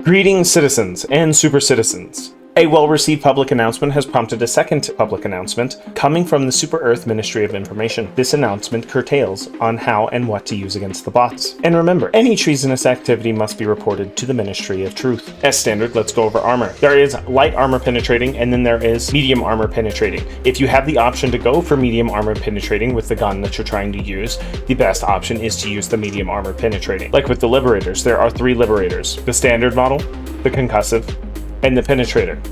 Greetings, citizens and super citizens. A well-received public announcement has prompted a second public announcement coming from the Super Earth Ministry of Information. This announcement curtails on how and what to use against the bots. And remember, any treasonous activity must be reported to the Ministry of Truth. As standard, let's go over armor. There is light armor penetrating, and then there is medium armor penetrating. If you have the option to go for medium armor penetrating with the gun that you're trying to use, the best option is to use the medium armor penetrating. Like with the Liberators, there are 3 Liberators: the standard model, the concussive, and the penetrator.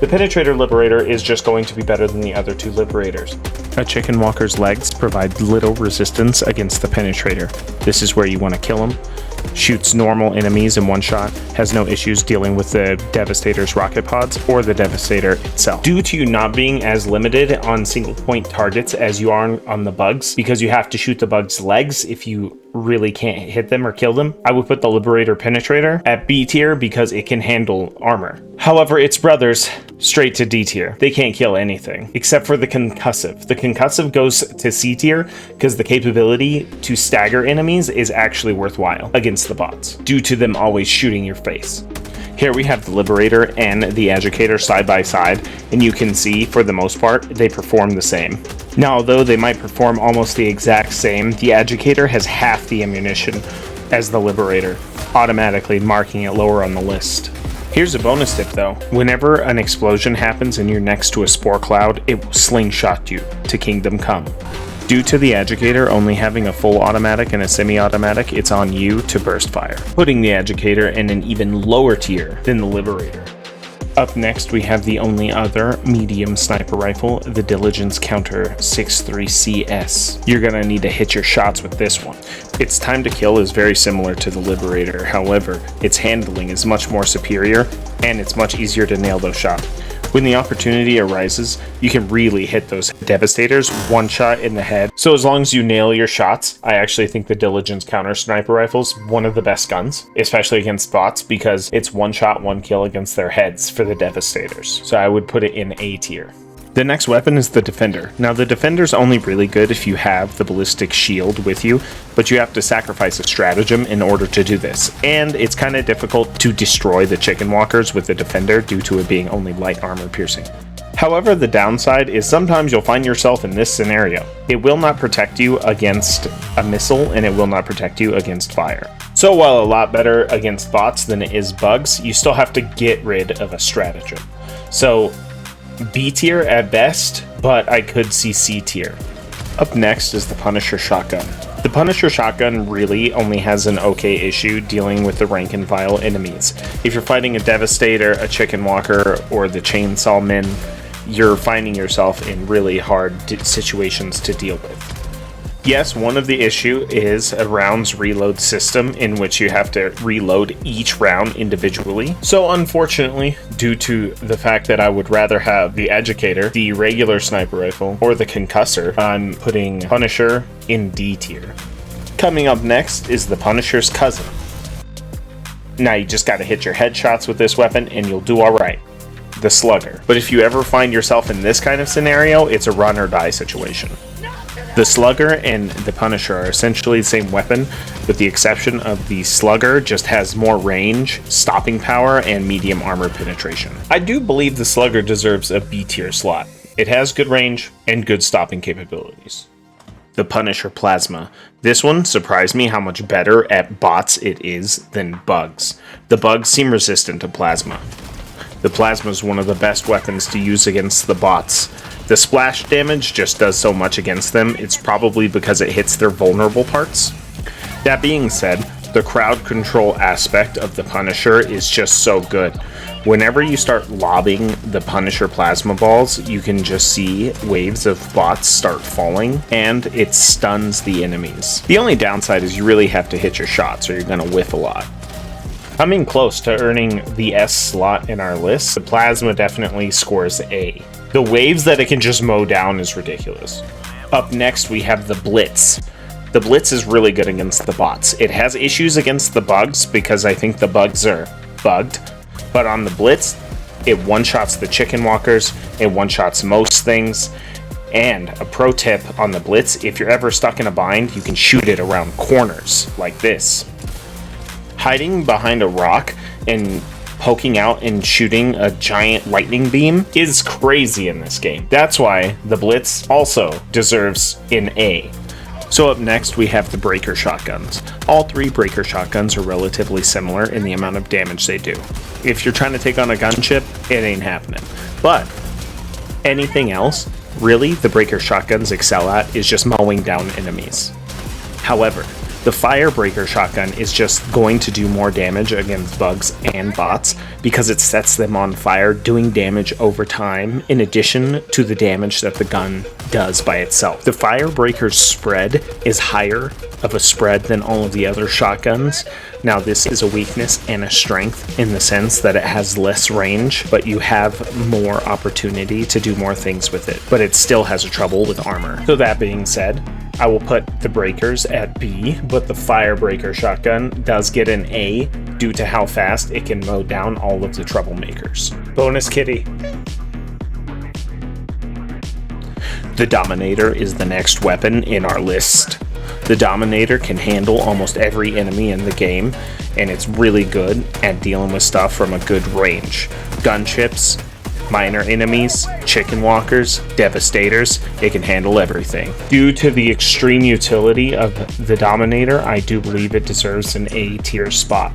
The penetrator liberator is just going to be better than the other 2 liberators. A chicken walker's legs provide little resistance against the penetrator. This is where you want to kill him. Shoots normal enemies in one shot, has no issues dealing with the Devastator's rocket pods or the Devastator itself. Due to you not being as limited on single point targets as you are on the bugs, because you have to shoot the bugs' legs if you really can't hit them or kill them, I would put the Liberator Penetrator at B tier because it can handle armor. However, its brothers straight to D tier. They can't kill anything except for the concussive. The concussive goes to C tier because the capability to stagger enemies is actually worthwhile against the bots due to them always shooting your face. Here we have the Liberator and the Educator side by side, and you can see, for the most part, they perform the same. Now, although they might perform almost the exact same, the Educator has half the ammunition as the Liberator, automatically marking it lower on the list. Here's a bonus tip though. Whenever an explosion happens and you're next to a spore cloud, it will slingshot you to Kingdom Come. Due to the Educator only having a full automatic and a semi-automatic, it's on you to burst fire, putting the Educator in an even lower tier than the Liberator. Up next, we have the only other medium sniper rifle, the Diligence Counter 63CS. You're gonna need to hit your shots with this one. Its time to kill is very similar to the Liberator, however, its handling is much more superior, and it's much easier to nail those shots. When the opportunity arises, you can really hit those Devastators one shot in the head. So as long as you nail your shots, I actually think the Diligence Counter Sniper Rifle's one of the best guns, especially against bots, because it's one shot, one kill against their heads for the Devastators. So I would put it in A tier. The next weapon is the Defender. Now the Defender's only really good if you have the ballistic shield with you, but you have to sacrifice a stratagem in order to do this. And it's kind of difficult to destroy the chicken walkers with the Defender due to it being only light armor piercing. However, the downside is sometimes you'll find yourself in this scenario. It will not protect you against a missile, and it will not protect you against fire. So while a lot better against bots than it is bugs, you still have to get rid of a stratagem. So B tier at best, but I could see C tier. Up next is the Punisher Shotgun. The Punisher Shotgun really only has an okay issue dealing with the rank and file enemies. If you're fighting a Devastator, a Chicken Walker, or the Chainsaw Men, you're finding yourself in really hard situations to deal with. Yes, one of the issue is a rounds reload system in which you have to reload each round individually. So unfortunately, due to the fact that I would rather have the Educator, the regular sniper rifle, or the concussor, I'm putting Punisher in D tier. Coming up next is the Punisher's cousin. Now you just gotta hit your headshots with this weapon and you'll do alright. The Slugger. But if you ever find yourself in this kind of scenario, it's a run or die situation. The Slugger and the Punisher are essentially the same weapon, with the exception of the Slugger just has more range, stopping power, and medium armor penetration. I do believe the Slugger deserves a B tier slot. It has good range and good stopping capabilities. The Punisher Plasma. This one surprised me how much better at bots it is than bugs. The bugs seem resistant to Plasma. The Plasma is one of the best weapons to use against the bots. The splash damage just does so much against them, it's probably because it hits their vulnerable parts. That being said, the crowd control aspect of the Punisher is just so good. Whenever you start lobbing the Punisher plasma balls, you can just see waves of bots start falling, and it stuns the enemies. The only downside is you really have to hit your shots or you're gonna whiff a lot. Coming close to earning the S slot in our list, the Plasma definitely scores A. The waves that it can just mow down is ridiculous. Up next, we have the Blitz. The Blitz is really good against the bots. It has issues against the bugs because I think the bugs are bugged, but on the Blitz, it one-shots the chicken walkers, it one-shots most things, and a pro tip on the Blitz, if you're ever stuck in a bind, you can shoot it around corners, like this. Hiding behind a rock and poking out and shooting a giant lightning beam is crazy in this game. That's why the Blitz also deserves an A. So up next we have the breaker shotguns. All three breaker shotguns are relatively similar in the amount of damage they do. If you're trying to take on a gunship, it ain't happening. But anything else, really, the breaker shotguns excel at is just mowing down enemies. However, the Firebreaker shotgun is just going to do more damage against bugs and bots because it sets them on fire, doing damage over time in addition to the damage that the gun does by itself. The Firebreaker's spread is higher of a spread than all of the other shotguns. Now this is a weakness and a strength in the sense that it has less range, but you have more opportunity to do more things with it. But it still has a trouble with armor. So that being said, I will put the breakers at B, but the Firebreaker shotgun does get an A due to how fast it can mow down all of the troublemakers. Bonus kitty. The Dominator is the next weapon in our list. The Dominator can handle almost every enemy in the game, and it's really good at dealing with stuff from a good range. Gunships, minor enemies, chicken walkers, devastators, it can handle everything. Due to the extreme utility of the Dominator, I do believe it deserves an A tier spot.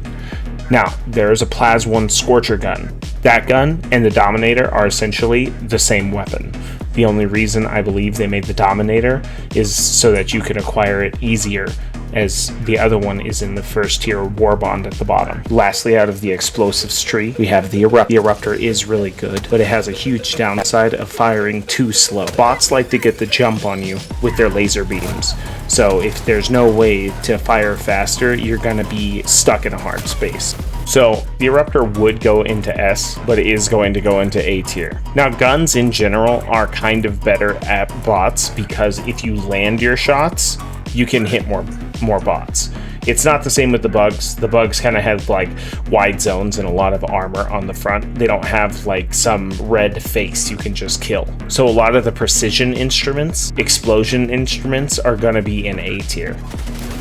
Now, there is a Plas 1 Scorcher gun. That gun and the Dominator are essentially the same weapon. The only reason I believe they made the Dominator is so that you can acquire it easier, as the other one is in the first tier warbond at the bottom. Lastly, out of the explosives tree, we have the Eruptor. The Eruptor is really good, but it has a huge downside of firing too slow. Bots like to get the jump on you with their laser beams, so if there's no way to fire faster, you're gonna be stuck in a hard space. So the Eruptor would go into S, but it is going to go into A tier. Now guns in general are kind of better at bots because if you land your shots, you can hit more bots. It's not the same with the bugs. The bugs kind of have like wide zones and a lot of armor on the front. They don't have like some red face you can just kill. So a lot of the precision instruments, explosion instruments are gonna be in A tier.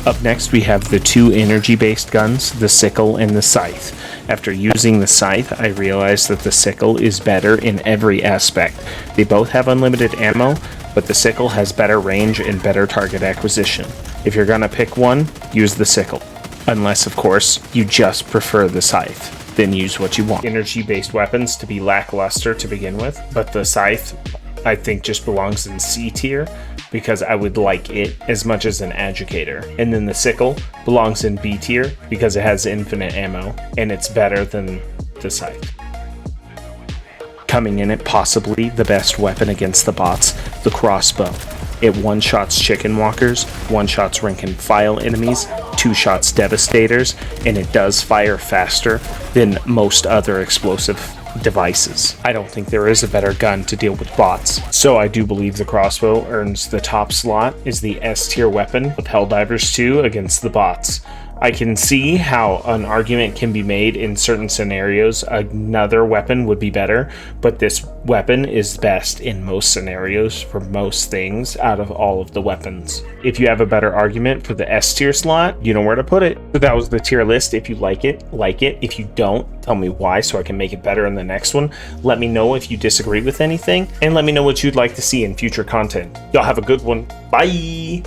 Up next we have the two energy-based guns, the Sickle and the Scythe. After using the Scythe, I realized that the Sickle is better in every aspect. They both have unlimited ammo, but the Sickle has better range and better target acquisition. If you're gonna pick one, use the Sickle. Unless, of course, you just prefer the Scythe. Then use what you want. Energy-based weapons to be lackluster to begin with, but the Scythe, I think, just belongs in C tier because I would like it as much as an Agitator. And then the Sickle belongs in B tier because it has infinite ammo and it's better than the Scythe. Coming in at possibly the best weapon against the bots, the Crossbow. It one-shots chicken walkers, one-shots rank and file enemies, two-shots devastators, and it does fire faster than most other explosive devices. I don't think there is a better gun to deal with bots, so I do believe the Crossbow earns the top slot as the S tier weapon with Helldivers 2 against the bots. I can see how an argument can be made in certain scenarios another weapon would be better, but this weapon is best in most scenarios for most things out of all of the weapons. If you have a better argument for the S tier slot, you know where to put it. So that was the tier list. If you like it, like it. If you don't, tell me why so I can make it better in the next one. Let me know if you disagree with anything, and let me know what you'd like to see in future content. Y'all have a good one. Bye!